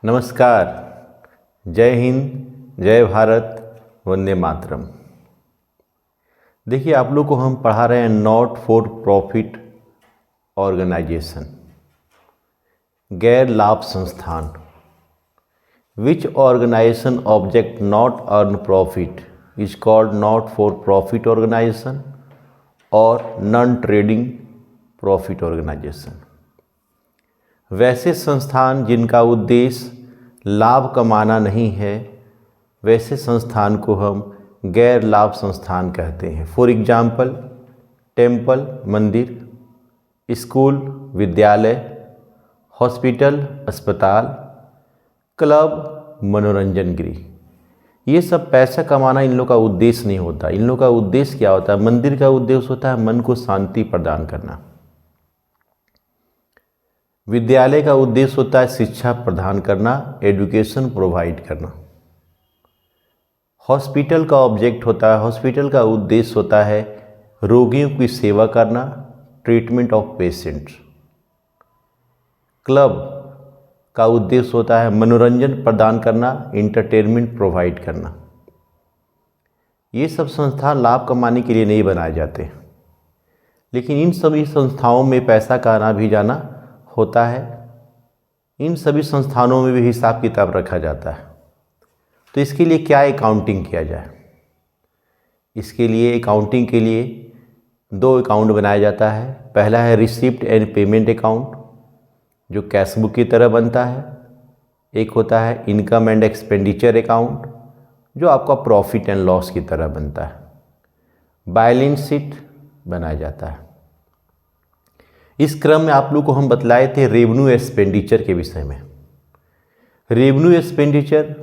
नमस्कार। जय हिंद, जय भारत, वंदे मातरम। देखिए, आप लोग को हम पढ़ा रहे हैं नॉट फॉर प्रॉफिट ऑर्गेनाइजेशन, गैर लाभ संस्थान। Which organisation object not earn profit is called not for profit organisation और नॉन ट्रेडिंग प्रॉफिट ऑर्गेनाइजेशन। वैसे संस्थान जिनका उद्देश्य लाभ कमाना नहीं है, वैसे संस्थान को हम गैर लाभ संस्थान कहते हैं। फॉर एग्जाम्पल, टेम्पल मंदिर, स्कूल विद्यालय, हॉस्पिटल अस्पताल, क्लब मनोरंजन गृह। ये सब पैसा कमाना इन लोग का उद्देश्य नहीं होता। इन लोग का उद्देश्य क्या होता है? मंदिर का उद्देश्य होता है मन को शांति प्रदान करना। विद्यालय का उद्देश्य होता है शिक्षा प्रदान करना, एजुकेशन प्रोवाइड करना। हॉस्पिटल का ऑब्जेक्ट होता है, हॉस्पिटल का उद्देश्य होता है रोगियों की सेवा करना, ट्रीटमेंट ऑफ पेशेंट्स। क्लब का उद्देश्य होता है मनोरंजन प्रदान करना, एंटरटेनमेंट प्रोवाइड करना। ये सब संस्थान लाभ कमाने के लिए नहीं बनाए जाते, लेकिन इन सभी संस्थाओं में पैसा का आना भी जाना होता है। इन सभी संस्थानों में भी हिसाब किताब रखा जाता है। तो इसके लिए क्या अकाउंटिंग किया जाए? इसके लिए अकाउंटिंग के लिए दो अकाउंट बनाया जाता है। पहला है रिसिप्ट एंड पेमेंट अकाउंट, जो कैश बुक की तरह बनता है। एक होता है इनकम एंड एक्सपेंडिचर अकाउंट, जो आपका प्रॉफिट एंड लॉस की तरह बनता है। बैलेंस शीट बनाया जाता है। इस क्रम में आप लोग को हम बतलाए थे रेवेन्यू एक्सपेंडिचर के विषय में। Revenue expenditure,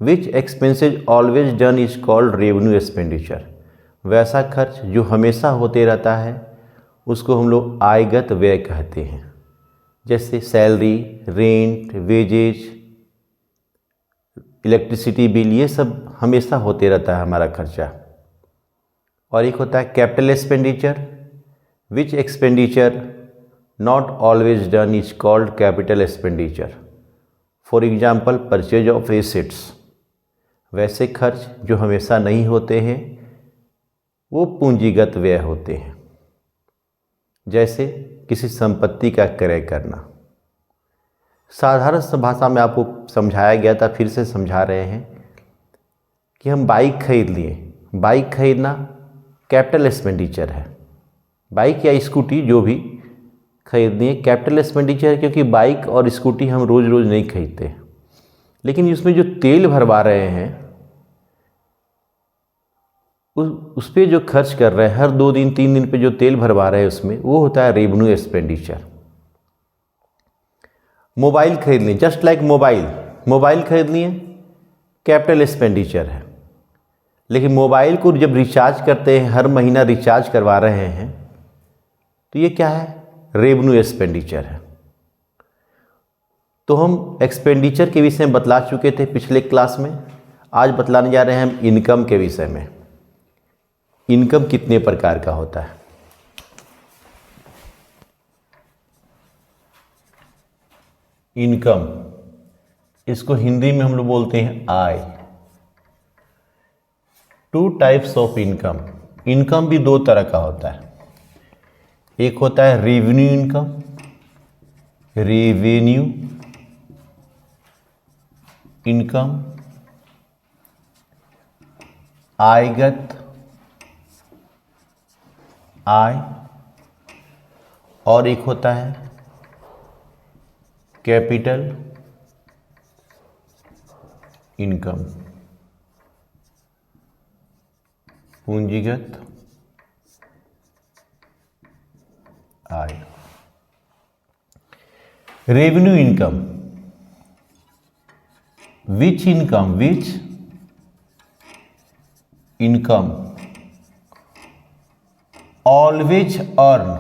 which expenses always done is called revenue expenditure. वैसा खर्च जो हमेशा होते रहता है उसको हम लोग आयगत व्यय कहते हैं। जैसे salary, rent, wages, electricity bill, ये सब हमेशा होते रहता है हमारा खर्चा। और एक होता है capital expenditure, which expenditure not always done is called capital expenditure. For example, purchase of assets. वैसे खर्च जो हमेशा नहीं होते हैं वो पूंजीगत व्यय होते हैं। जैसे किसी संपत्ति का क्रय करना। साधारण भाषा में आपको समझाया गया था, फिर से समझा रहे हैं कि हम बाइक खरीद लिए। बाइक खरीदना कैपिटल एक्सपेंडिचर है। बाइक या स्कूटी जो भी खरीदनी है कैपिटल एक्सपेंडिचर है, क्योंकि बाइक और स्कूटी हम रोज़ रोज़ नहीं खरीदते। लेकिन इसमें जो तेल भरवा रहे हैं उस पर जो खर्च कर रहे हैं, हर 2 दिन 3 दिन पे जो तेल भरवा रहे हैं उसमें, वो होता है रेवेन्यू एक्सपेंडिचर। मोबाइल खरीद लें, जस्ट लाइक मोबाइल खरीद लिए, कैपिटल एक्सपेंडिचर है। लेकिन मोबाइल को जब रिचार्ज करते हैं, हर महीना रिचार्ज करवा रहे हैं, तो ये क्या है? रेवेन्यू एक्सपेंडिचर है। तो हम एक्सपेंडिचर के विषय में बतला चुके थे पिछले क्लास में। आज बतलाने जा रहे हैं हम इनकम के विषय में। इनकम कितने प्रकार का होता है? इनकम, इसको हिंदी में हम लोग बोलते हैं आय। 2 टाइप्स ऑफ इनकम। इनकम भी 2 तरह का होता है। एक होता है रेवेन्यू इनकम, रेवेन्यू इनकम, आयगत आय। और एक होता है कैपिटल इनकम, पूंजीगत आय। Revenue income, which income always earn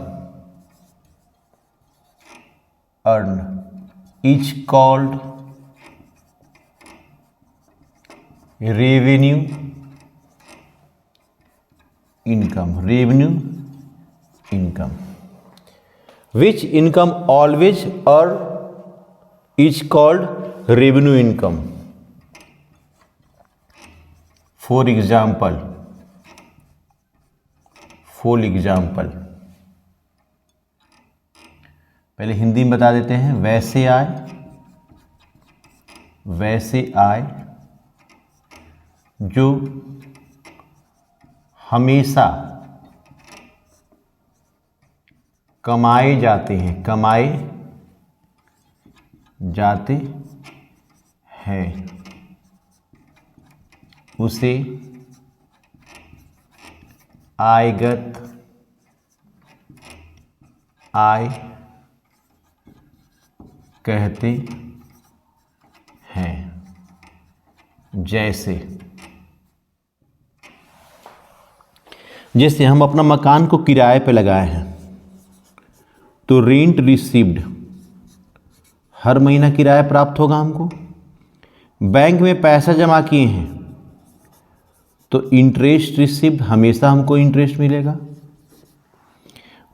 is called revenue income. which income always earn is called revenue income. For example पहले हिंदी में बता देते हैं। वैसे आय जो हमेशा कमाए जाते हैं उसे आयगत आय कहते हैं। जैसे हम अपना मकान को किराए पे लगाए हैं तो रेंट रिसीव्ड, हर महीना किराया प्राप्त होगा हमको। बैंक में पैसा जमा किए हैं तो इंटरेस्ट रिसीव्ड, हमेशा हमको इंटरेस्ट मिलेगा।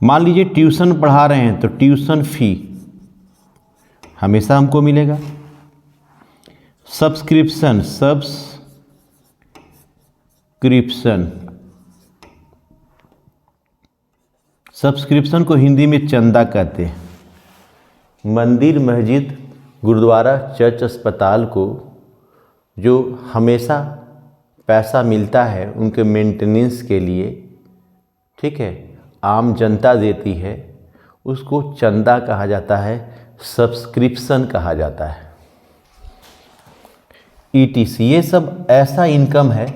मान लीजिए ट्यूशन पढ़ा रहे हैं तो ट्यूशन फी हमेशा हमको मिलेगा। सब्सक्रिप्शन को हिंदी में चंदा कहते हैं। मंदिर, मस्जिद, गुरुद्वारा, चर्च, अस्पताल को जो हमेशा पैसा मिलता है उनके मेंटेनेंस के लिए, ठीक है, आम जनता देती है, उसको चंदा कहा जाता है, सब्सक्रिप्शन कहा जाता है। ETC ये सब ऐसा इनकम है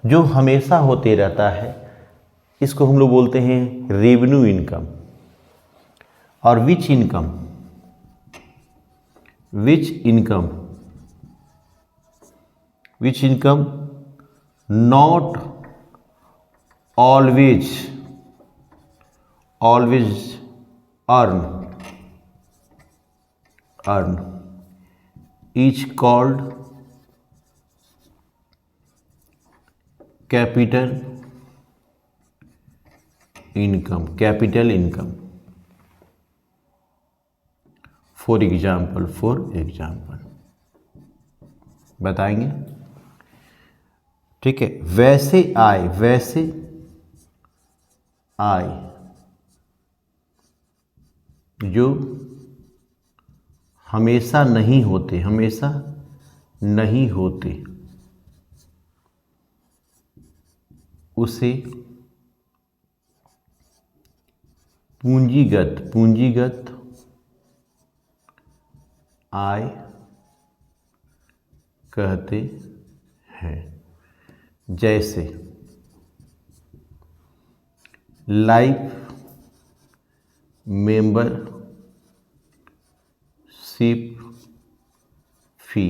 जो हमेशा होते रहता है, इसको हम लोग बोलते हैं रेवेन्यू इनकम। और विच income not always earn is called capital income. For example बताएंगे, ठीक है। वैसे आय जो हमेशा नहीं होते उसे पूंजीगत आय कहते हैं। जैसे लाइफ मेंबरशिप फी,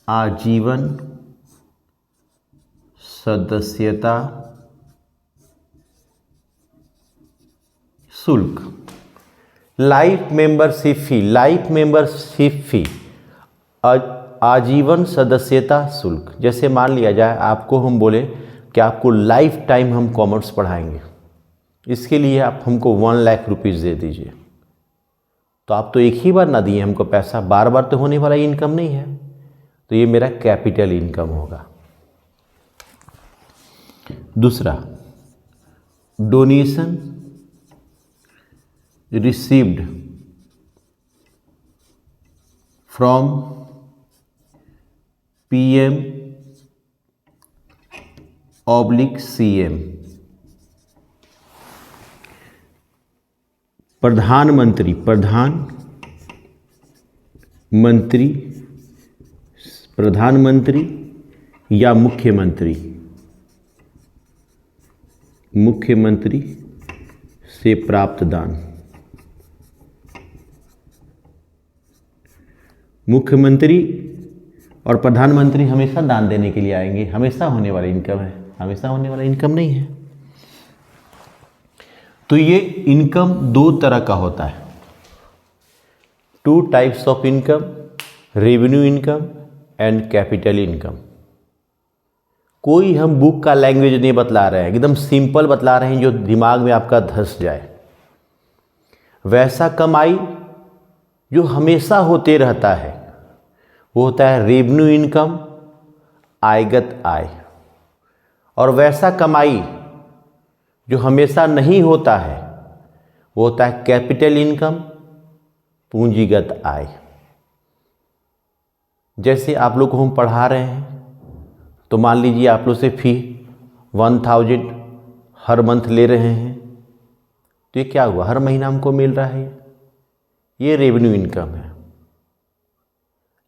आजीवन सदस्यता शुल्क। लाइफ मेंबरशिप फी, आजीवन सदस्यता शुल्क। जैसे मान लिया जाए आपको हम बोले कि आपको लाइफ टाइम हम कॉमर्स पढ़ाएंगे, इसके लिए आप हमको 1 लाख रुपीज़ दे दीजिए, तो आप तो एक ही बार ना दिए हमको पैसा, बार बार तो होने वाला इनकम नहीं है, तो ये मेरा कैपिटल इनकम होगा। दूसरा, डोनेशन रिसीव्ड फ्रॉम PM/CM, प्रधानमंत्री या मुख्यमंत्री से प्राप्त दान। मुख्यमंत्री और प्रधानमंत्री हमेशा दान देने के लिए आएंगे, हमेशा होने वाला इनकम है, हमेशा होने वाला इनकम नहीं है। तो ये इनकम 2 तरह का होता है, 2 types of income, revenue income and capital income. कोई हम बुक का लैंग्वेज नहीं बतला रहे हैं, एकदम सिंपल बतला रहे हैं जो दिमाग में आपका धंस जाए। वैसा कमाई जो हमेशा होते रहता है वो होता है रेवेन्यू इनकम, आयगत आय। और वैसा कमाई जो हमेशा नहीं होता है वो होता है कैपिटल इनकम, पूंजीगत आय। जैसे आप लोग को हम पढ़ा रहे हैं तो मान लीजिए आप लोग से फी 1000 हर मंथ ले रहे हैं, तो ये क्या हुआ, हर महीना हमको मिल रहा है, ये रेवेन्यू इनकम है।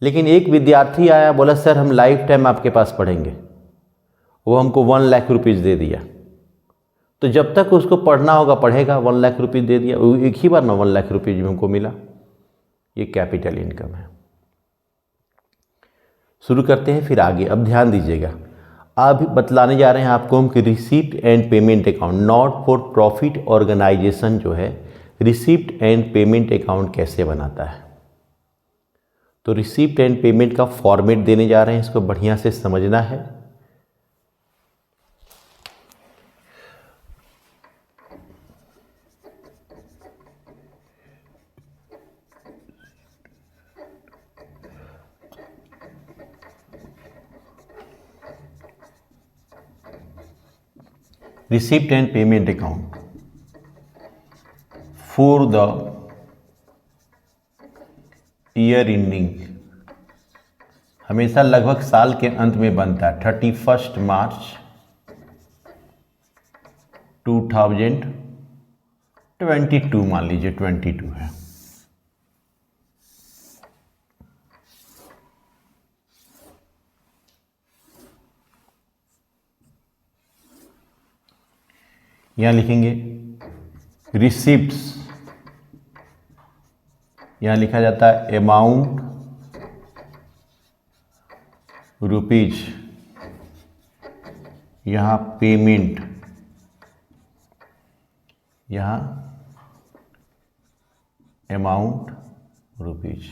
लेकिन एक विद्यार्थी आया, बोला सर हम लाइफ टाइम आपके पास पढ़ेंगे, वो हमको 1 लाख रुपीज़ दे दिया, तो जब तक उसको पढ़ना होगा पढ़ेगा, 1 लाख रुपीज़ दे दिया, वो एक ही बार में 1 लाख रुपीज़ हमको मिला, ये कैपिटल इनकम है। शुरू करते हैं फिर आगे। अब ध्यान दीजिएगा, अब बतलाने जा रहे हैं आपको हम कि receipt and payment account, not for profit organisation जो है रिसीप्ट एंड पेमेंट अकाउंट कैसे बनाता है। तो रिसीप्ट एंड पेमेंट का फॉर्मेट देने जा रहे हैं, इसको बढ़िया से समझना है। Receipt and payment account for the year ending हमेशा लगभग साल के अंत में बनता है, 31 मार्च 2022, मान लीजिए 22 है। यहां लिखेंगे रिसिप्ट्स, यहां लिखा जाता है अमाउंट रुपीज, यहां पेमेंट, यहां अमाउंट रुपीज,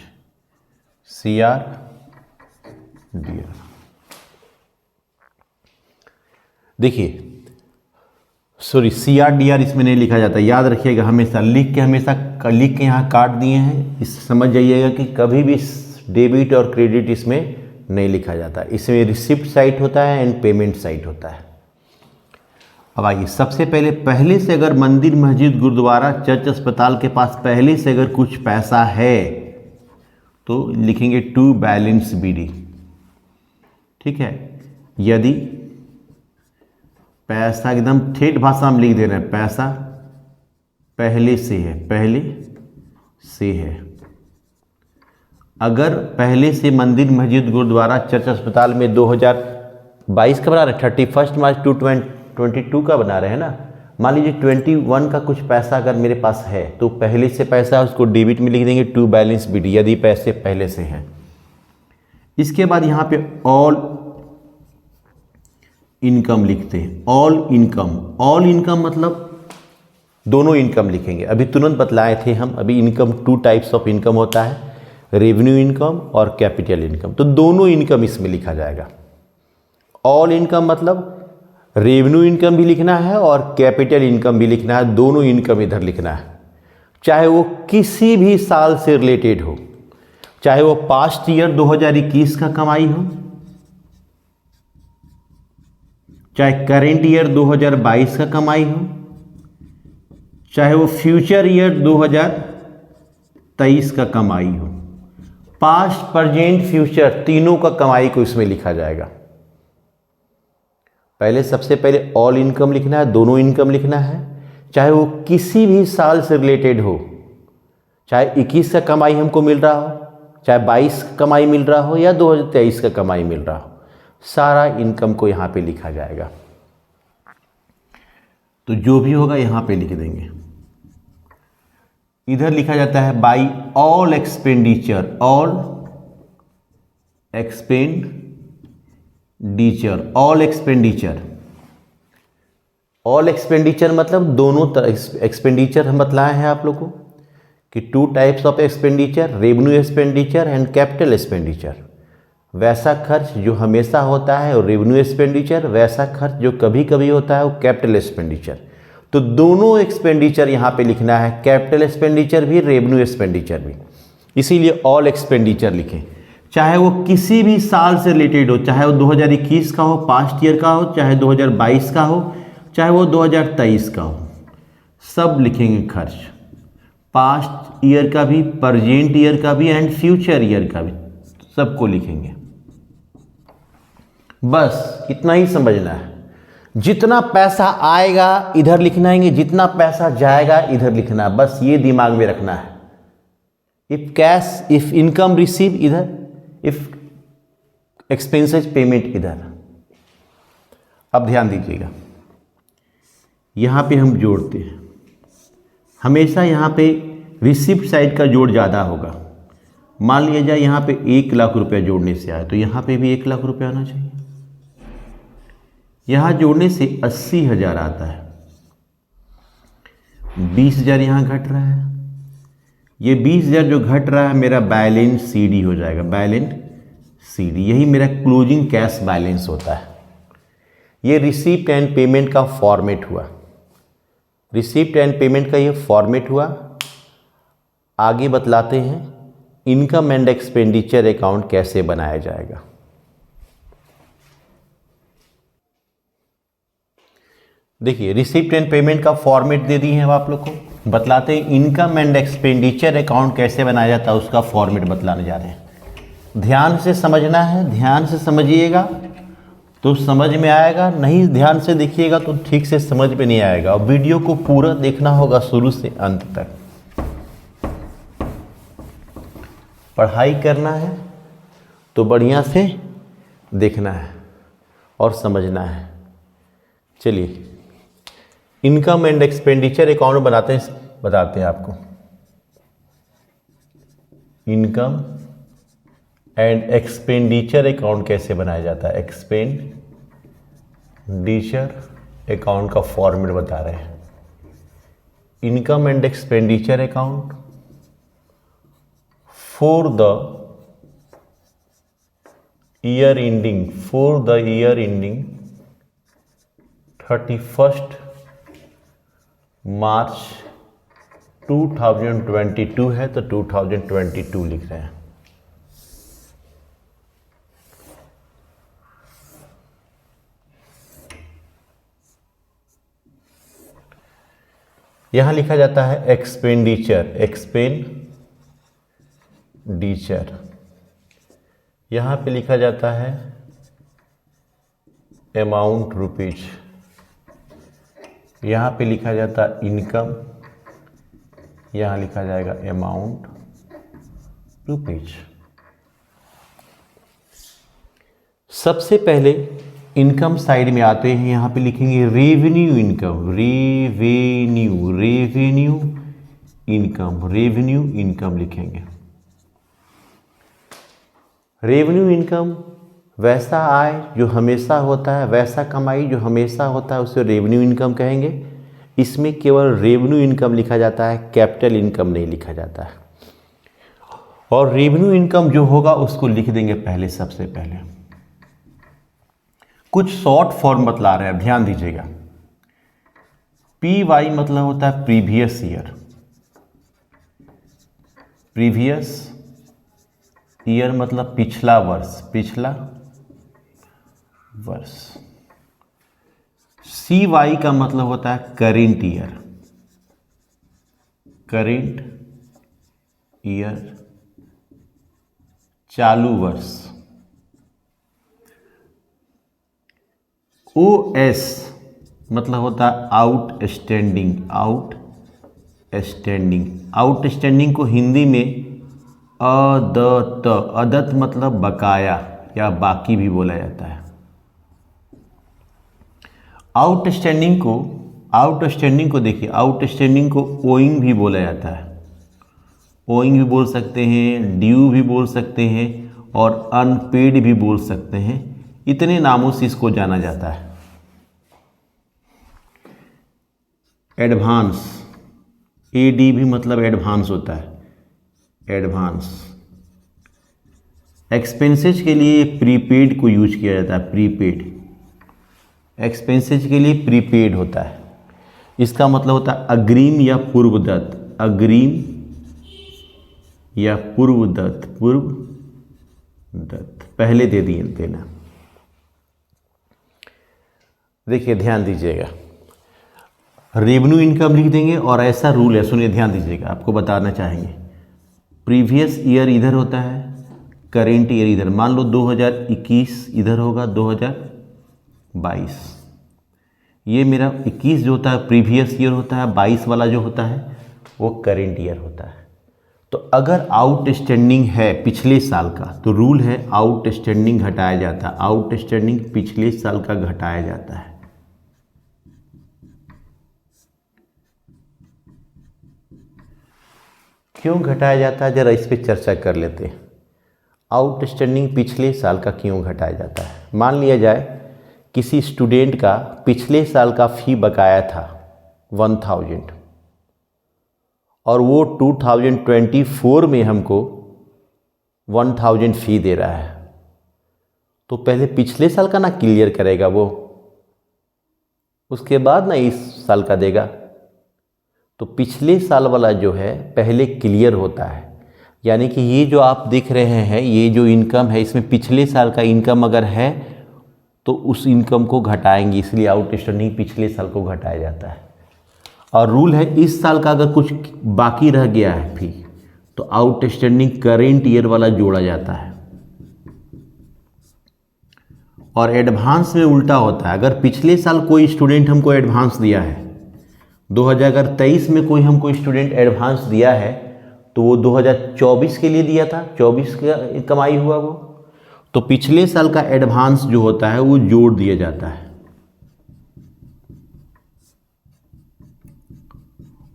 CR DR। देखिए सॉरी CR DR इसमें नहीं लिखा जाता, याद रखिएगा, हमेशा लिख के यहाँ काट दिए हैं, इस समझ जाइएगा कि कभी भी डेबिट और क्रेडिट इसमें नहीं लिखा जाता, इसमें रिसिप्ट साइट होता है एंड पेमेंट साइट होता है। अब आइए, सबसे पहले से अगर मंदिर, मस्जिद, गुरुद्वारा, चर्च, अस्पताल के पास पहले से अगर कुछ पैसा है तो लिखेंगे टू बैलेंस BD, ठीक है। यदि पैसा, एकदम ठेठ भाषा में लिख दे रहे हैं, पैसा पहले से है, अगर पहले से मंदिर, मस्जिद, गुरुद्वारा, चर्च, अस्पताल में 2022 का बना रहे हैं, 31 मार्च 2022 का बना रहे हैं ना, मान लीजिए 21 का कुछ पैसा अगर मेरे पास है तो पहले से पैसा उसको डेबिट में लिख देंगे टू बैलेंस BD, यदि पैसे पहले से हैं। इसके बाद यहाँ पे ऑल इनकम लिखते हैं, ऑल इनकम मतलब दोनों इनकम लिखेंगे। अभी तुरंत बतलाए थे हम, अभी इनकम 2 टाइप्स ऑफ इनकम होता है, रेवेन्यू इनकम और कैपिटल इनकम, तो दोनों इनकम इसमें लिखा जाएगा। ऑल इनकम मतलब रेवेन्यू इनकम भी लिखना है और कैपिटल इनकम भी लिखना है, दोनों इनकम इधर लिखना है, चाहे वो किसी भी साल से रिलेटेड हो, चाहे वो पास्ट ईयर 2021 का कमाई हो, चाहे करेंट ईयर 2022 का कमाई हो, चाहे वो फ्यूचर ईयर 2023 का कमाई हो, पास्ट, प्रेजेंट, फ्यूचर तीनों का कमाई को इसमें लिखा जाएगा। सबसे पहले ऑल इनकम लिखना है, दोनों इनकम लिखना है, चाहे वो किसी भी साल से रिलेटेड हो, चाहे 21 का कमाई हमको मिल रहा हो, चाहे 22 का कमाई मिल रहा हो या 2023 का कमाई मिल रहा हो, सारा इनकम को यहाँ पे लिखा जाएगा। तो जो भी होगा यहाँ पे लिख देंगे। इधर लिखा जाता है by all expenditure, all expenditure मतलब दोनों तरह एक्सपेंडिचर हम बतलाए हैं आप लोग को कि 2 types of expenditure, revenue expenditure and capital expenditure. वैसा खर्च जो हमेशा होता है और रेवेन्यू एक्सपेंडिचर, वैसा खर्च जो कभी कभी होता है वो कैपिटल एक्सपेंडिचर। तो दोनों एक्सपेंडिचर यहाँ पे लिखना है, कैपिटल एक्सपेंडिचर भी, रेवेन्यू एक्सपेंडिचर भी। इसीलिए ऑल एक्सपेंडिचर लिखें, चाहे वो किसी भी साल से रिलेटेड हो, चाहे वो 2021 का हो, पास्ट ईयर का हो, चाहे 2022 का हो, चाहे वो 2023 का हो, सब लिखेंगे खर्च, पास्ट ईयर का भी, प्रेजेंट ईयर का भी एंड फ्यूचर ईयर का भी, सबको लिखेंगे। बस इतना ही समझना है। जितना पैसा आएगा इधर लिखना है, जितना पैसा जाएगा इधर लिखना है, बस ये दिमाग में रखना है। If cash, if income receive इधर, इफ एक्सपेंसेस पेमेंट इधर। अब ध्यान दीजिएगा, यहाँ पे हम जोड़ते हैं, हमेशा यहाँ पे रिसिप्ट साइड का जोड़ ज़्यादा होगा। मान लिया जाए यहाँ पे 1 लाख रुपया जोड़ने से आए तो यहाँ पे भी 1 लाख रुपया आना चाहिए। यहाँ जोड़ने से 80,000 आता है, 20,000 यहाँ घट रहा है। ये 20,000 जो घट रहा है मेरा बैलेंस सीडी हो जाएगा, बैलेंस सीडी, यही मेरा क्लोजिंग कैश बैलेंस होता है। ये रिसीप्ट एंड पेमेंट का फॉर्मेट हुआ, रिसीप्ट एंड पेमेंट का ये फॉर्मेट हुआ। आगे बतलाते हैं इनकम एंड एक्सपेंडिचर अकाउंट कैसे बनाया जाएगा। देखिए, रिसिप्ट एंड पेमेंट का फॉर्मेट दे दिए हैं आप लोग को, बतलाते हैं इनकम एंड एक्सपेंडिचर अकाउंट कैसे बनाया जाता है, उसका फॉर्मेट बतलाने जा रहे हैं। ध्यान से समझना है, ध्यान से समझिएगा तो समझ में आएगा, नहीं ध्यान से देखिएगा तो ठीक से समझ में नहीं आएगा। और वीडियो को पूरा देखना होगा शुरू से अंत तक। पढ़ाई करना है तो बढ़िया से देखना है और समझना है। चलिए, इनकम एंड एक्सपेंडिचर अकाउंट बताते हैं आपको। इनकम एंड एक्सपेंडिचर अकाउंट कैसे बनाया जाता है, एक्सपेंडिचर अकाउंट का फॉर्मेट बता रहे हैं। Income and expenditure account for the year ending 31 मार्च 2022 है तो 2022 लिख रहे हैं। यहां लिखा जाता है एक्सपेंडिचर, यहां पे लिखा जाता है अमाउंट रुपीज, यहाँ पे लिखा जाता है इनकम, यहाँ लिखा जाएगा अमाउंट रुपीज। सबसे पहले इनकम साइड में आते हैं, यहाँ पे लिखेंगे रेवेन्यू इनकम, रेवेन्यू इनकम लिखेंगे। रेवेन्यू इनकम वैसा आय जो हमेशा होता है, वैसा कमाई जो हमेशा होता है, उसे रेवेन्यू इनकम कहेंगे। इसमें केवल रेवेन्यू इनकम लिखा जाता है, कैपिटल इनकम नहीं लिखा जाता है। और रेवेन्यू इनकम जो होगा उसको लिख देंगे पहले, सबसे पहले कुछ शॉर्ट फॉर्म बतला रहे हैं, ध्यान दीजिएगा। PY मतलब होता है प्रीवियस ईयर, मतलब पिछला वर्ष। CY का मतलब होता है करेंट ईयर, चालू वर्ष। OS मतलब होता है आउटस्टैंडिंग को हिंदी में अदत्त मतलब बकाया या बाकी भी बोला जाता है। आउटस्टैंडिंग को देखिए, आउटस्टैंडिंग को ओइंग भी बोला जाता है, ओइंग भी बोल सकते हैं, ड्यू भी बोल सकते हैं और अनपेड भी बोल सकते हैं। इतने नामों से इसको जाना जाता है। एडवांस, AD भी मतलब एडवांस होता है, एडवांस। एक्सपेंसेज के लिए प्रीपेड को यूज किया जाता है, प्रीपेड एक्सपेंसेज के लिए प्रीपेड होता है। इसका मतलब होता है अग्रिम या पूर्वदत्त, अग्रिम या पूर्व दत्त, पूर्व दत्त पहले दे दिए देना। देखिए ध्यान दीजिएगा, रेवेन्यू इनकम लिख देंगे और ऐसा रूल है, सुनिए ध्यान दीजिएगा, आपको बताना चाहेंगे। प्रीवियस ईयर इधर होता है, करेंट ईयर इधर, मान लो 2021 इधर होगा, 2022, ये मेरा 21 जो होता है प्रीवियस ईयर होता है, 22 वाला जो होता है वो करेंट ईयर होता है। तो अगर आउटस्टैंडिंग है पिछले साल का तो रूल है आउटस्टैंडिंग घटाया जाता है, आउटस्टैंडिंग पिछले साल का घटाया जाता है। क्यों घटाया जाता है, जरा इस पे चर्चा कर लेते हैं। आउटस्टैंडिंग पिछले साल का क्यों घटाया जाता है। मान लिया जाए किसी स्टूडेंट का पिछले साल का फ़ी बकाया था 1000 और वो 2024 में हमको 1000 फ़ी दे रहा है, तो पहले पिछले साल का ना क्लियर करेगा वो, उसके बाद ना इस साल का देगा। तो पिछले साल वाला जो है पहले क्लियर होता है, यानी कि ये जो आप देख रहे हैं ये जो इनकम है इसमें पिछले साल का इनकम अगर है तो उस इनकम को घटाएंगे, इसलिए आउटस्टैंडिंग पिछले साल को घटाया जाता है। और रूल है इस साल का अगर कुछ बाकी रह गया है फी तो आउटस्टैंडिंग करेंट ईयर वाला जोड़ा जाता है। और एडवांस में उल्टा होता है, अगर पिछले साल कोई स्टूडेंट हमको एडवांस दिया है, 2023 में कोई हमको स्टूडेंट एडवांस दिया है तो वो 2024 के लिए दिया था, 24 का कमाई हुआ वो, तो पिछले साल का एडवांस जो होता है वो जोड़ दिया जाता है।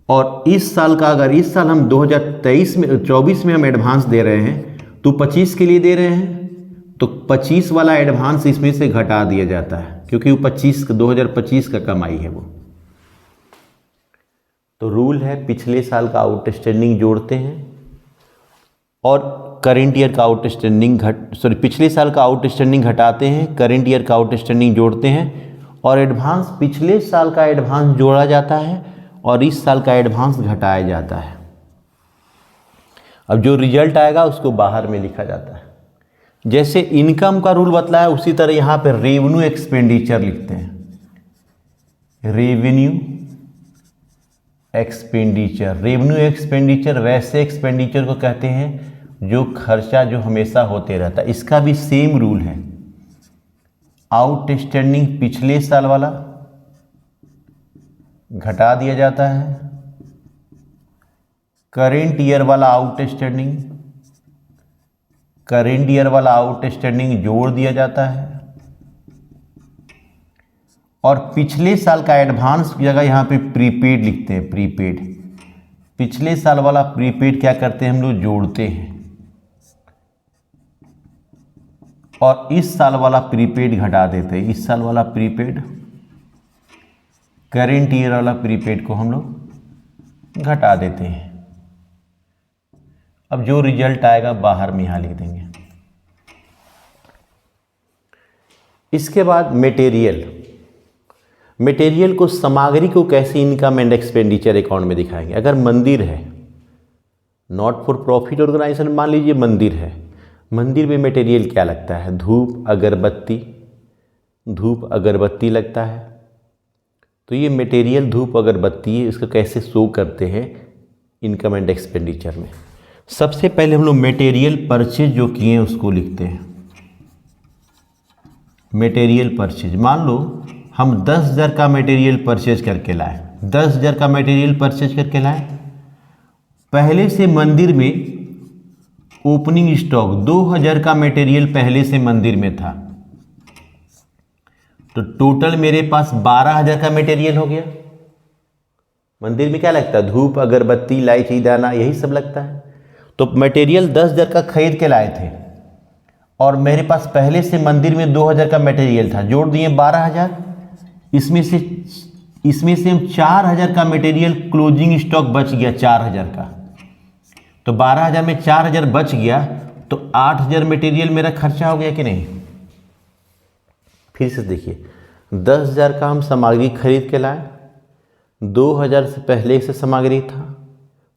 और इस साल का अगर इस साल हम 2023 में 24 में हम एडवांस दे रहे हैं तो 25 के लिए दे रहे हैं, तो 25 वाला एडवांस इसमें से घटा दिया जाता है क्योंकि वो 2025 का कमाई है वो। तो रूल है पिछले साल का आउटस्टैंडिंग जोड़ते हैं और करेंट ईयर का आउटस्टैंडिंग पिछले साल का आउटस्टैंडिंग घटाते हैं, करेंट ईयर का आउटस्टैंडिंग जोड़ते हैं और एडवांस पिछले साल का एडवांस जोड़ा जाता है और इस साल का एडवांस घटाया जाता है। अब जो रिजल्ट आएगा उसको बाहर में लिखा जाता है। जैसे इनकम का रूल बतलाया उसी तरह यहाँ पे रेवेन्यू एक्सपेंडिचर लिखते हैं। रेवेन्यू एक्सपेंडिचर, रेवेन्यू एक्सपेंडिचर वैसे एक्सपेंडिचर को कहते हैं जो खर्चा जो हमेशा होते रहता है। इसका भी सेम रूल है, आउटस्टैंडिंग पिछले साल वाला घटा दिया जाता है, करेंट ईयर वाला आउटस्टैंडिंग, करेंट ईयर वाला आउटस्टैंडिंग जोड़ दिया जाता है और पिछले साल का एडवांस की जगह यहाँ पे प्रीपेड लिखते हैं। प्रीपेड, पिछले साल वाला प्रीपेड क्या करते हैं हम लोग जोड़ते हैं और इस साल वाला प्रीपेड घटा देते हैं। इस साल वाला प्रीपेड, करेंट ईयर वाला प्रीपेड को हम लोग घटा देते हैं। अब जो रिजल्ट आएगा बाहर में यहाँ लिख देंगे। इसके बाद मटेरियल, मटेरियल को सामग्री को कैसे इनकम एंड एक्सपेंडिचर अकाउंट में दिखाएंगे। अगर मंदिर है, नॉट फॉर प्रॉफिट ऑर्गेनाइजेशन, मान लीजिए मंदिर है, मंदिर में मटेरियल क्या लगता है, धूप अगरबत्ती, धूप अगरबत्ती लगता है। तो ये मटेरियल धूप अगरबत्ती है, इसको कैसे शो करते हैं इनकम एंड एक्सपेंडिचर में। सबसे पहले हम लोग मटेरियल परचेज जो किए हैं उसको लिखते हैं। मटेरियल परचेज, मान लो हम 10,000 का मटेरियल परचेज करके लाए, 10,000 का मटेरियल परचेज करके लाए, पहले से मंदिर में ओपनिंग स्टॉक 2,000 का मटेरियल पहले से मंदिर में था, तो टोटल मेरे पास 12,000 का मटेरियल हो गया। मंदिर में क्या लगता है, धूप अगरबत्ती इलायची दाना यही सब लगता है। तो मटेरियल 10,000 का खरीद के लाए थे और मेरे पास पहले से मंदिर में 2,000 का मटेरियल था, जोड़ दिए 12,000। इसमें से हम 4,000 का मटेरियल क्लोजिंग स्टॉक बच गया 4,000 का, तो 12,000 में 4,000 बच गया तो 8,000 मटेरियल मेरा खर्चा हो गया कि नहीं। फिर से देखिए, 10,000 का हम सामग्री खरीद के लाए, 2,000 से पहले से सामग्री था,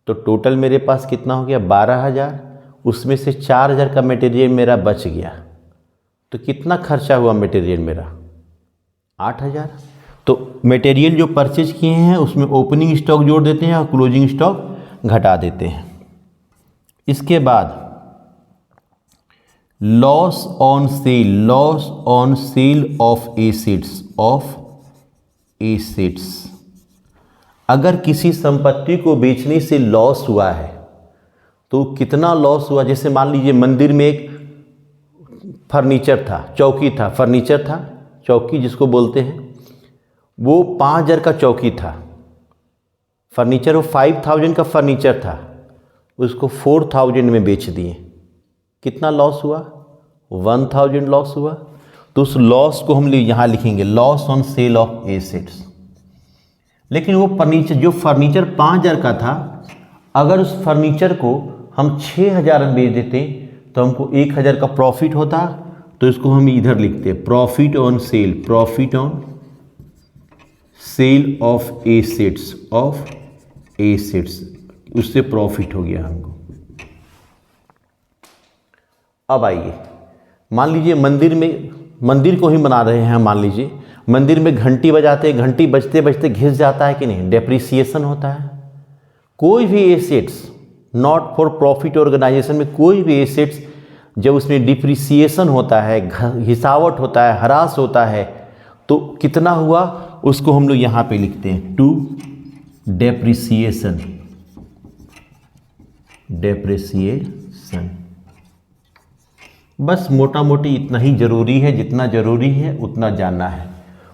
तो टोटल मेरे पास कितना हो गया 12,000, उसमें से 4,000 का मटेरियल मेरा बच गया। तो कितना खर्चा हुआ मटेरियल मेरा 8,000। तो मटेरियल जो परचेज किए हैं उसमें ओपनिंग स्टॉक जोड़ देते हैं और क्लोजिंग स्टॉक घटा देते हैं। इसके बाद loss on sale of assets. अगर किसी संपत्ति को बेचने से लॉस हुआ है तो कितना लॉस हुआ। जैसे मान लीजिए मंदिर में एक फर्नीचर था, चौकी था, फर्नीचर था, चौकी जिसको बोलते हैं, वो 5,000 का चौकी था, फर्नीचर वो 5,000 का फर्नीचर था, उसको 4,000 में बेच दिए। कितना लॉस हुआ 1,000 लॉस हुआ। तो उस लॉस को हम यहाँ लिखेंगे loss on sale of assets. लेकिन वो फर्नीचर जो फर्नीचर 5,000 का था, अगर उस फर्नीचर को हम 6,000 में बेच देते तो हमको 1,000 का प्रॉफिट होता। तो इसको हम इधर लिखते हैं profit on sale of assets, उससे प्रॉफिट हो गया हमको। अब आइए, मान लीजिए मंदिर को ही बना रहे हैं, मान लीजिए मंदिर में घंटी बजाते, घंटी बजते बजते घिस जाता है कि नहीं, डेप्रिसिएशन होता है। कोई भी assets not for profit organisation में कोई भी एसेट्स जब उसमें डिप्रिसिएशन होता है, घिसावट होता है, ह्रास होता है, तो कितना हुआ उसको हम लोग यहाँ पे लिखते हैं टू डेप्रिसिएशन। बस मोटा मोटी इतना ही जरूरी है, जितना जरूरी है उतना जानना है।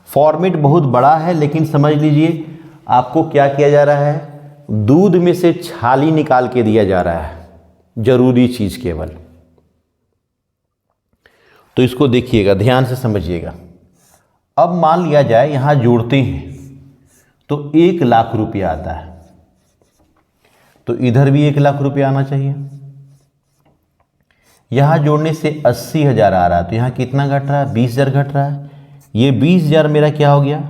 फॉर्मेट बहुत बड़ा है, लेकिन समझ लीजिए आपको क्या किया जा रहा है, दूध में से छाली निकाल के दिया जा रहा है, जरूरी चीज केवल। तो इसको देखिएगा, ध्यान से समझिएगा। अब मान लिया जाए यहां जोड़ते हैं तो 1,00,000 रुपया आता है, तो इधर भी 1,00,000 रुपया आना चाहिए। यहां जोड़ने से 80,000 आ रहा है, तो यहां कितना घट रहा है 20,000 घट रहा है। ये 20,000 मेरा क्या हो गया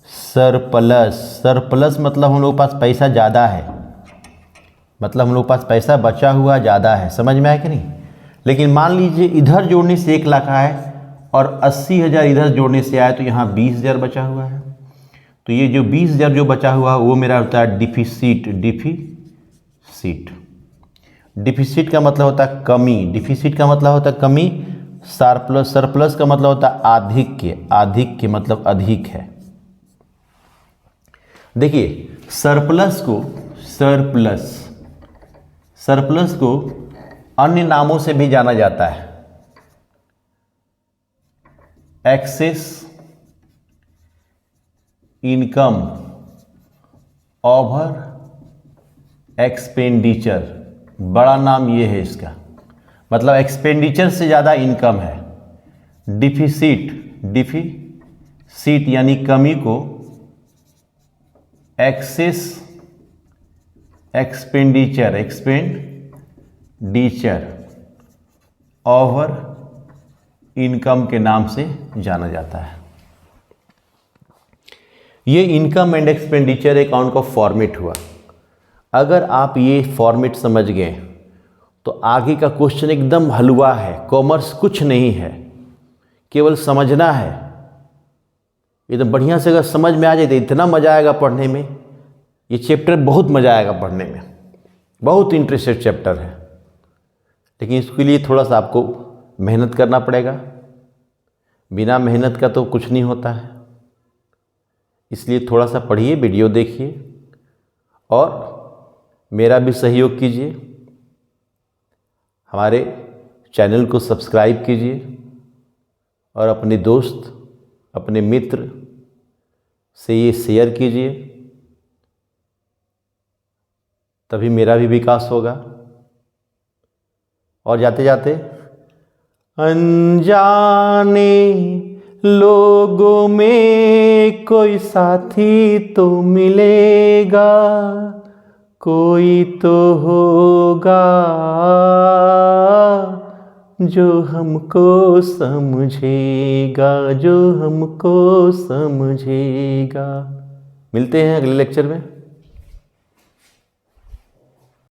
सरप्लस मतलब हम लोग के पास पैसा ज़्यादा है, मतलब हम लोग के पास पैसा बचा हुआ ज़्यादा है। समझ में आया कि नहीं। लेकिन मान लीजिए इधर जोड़ने से 1,00,000 आए और 80,000 इधर जोड़ने से आए, तो यहाँ 20,000 बचा हुआ है। तो ये जो 20,000 जो बचा हुआ है वो मेरा होता है डिफिसिट का मतलब होता है कमी, डिफिसिट का मतलब होता है कमी, सरप्लस का मतलब होता है आधिक्य मतलब अधिक है। देखिए सरप्लस को अन्य नामों से भी जाना जाता है, एक्सेस इनकम ओवर एक्सपेंडिचर, बड़ा नाम ये है इसका, मतलब एक्सपेंडिचर से ज़्यादा इनकम है। डिफिसिट यानी कमी को एक्सेस एक्सपेंडिचर ओवर इनकम के नाम से जाना जाता है। ये इनकम एंड एक्सपेंडिचर अकाउंट का फॉर्मेट हुआ। अगर आप ये फॉर्मेट समझ गए तो आगे का क्वेश्चन एकदम हलवा है, कॉमर्स कुछ नहीं है, केवल समझना है। एकदम बढ़िया से अगर समझ में आ जाए तो इतना मज़ा आएगा पढ़ने में, ये चैप्टर बहुत मज़ा आएगा पढ़ने में, बहुत इंटरेस्टेड चैप्टर है। लेकिन इसके लिए थोड़ा सा आपको मेहनत करना पड़ेगा, बिना मेहनत का तो कुछ नहीं होता है। इसलिए थोड़ा सा पढ़िए, वीडियो देखिए और मेरा भी सहयोग कीजिए, हमारे चैनल को सब्सक्राइब कीजिए और अपने दोस्त अपने मित्र से ये शेयर कीजिए, तभी मेरा भी विकास होगा। और जाते जाते अनजाने लोगों में कोई साथी तो मिलेगा, कोई तो होगा जो हमको समझेगा। मिलते हैं अगले लेक्चर में।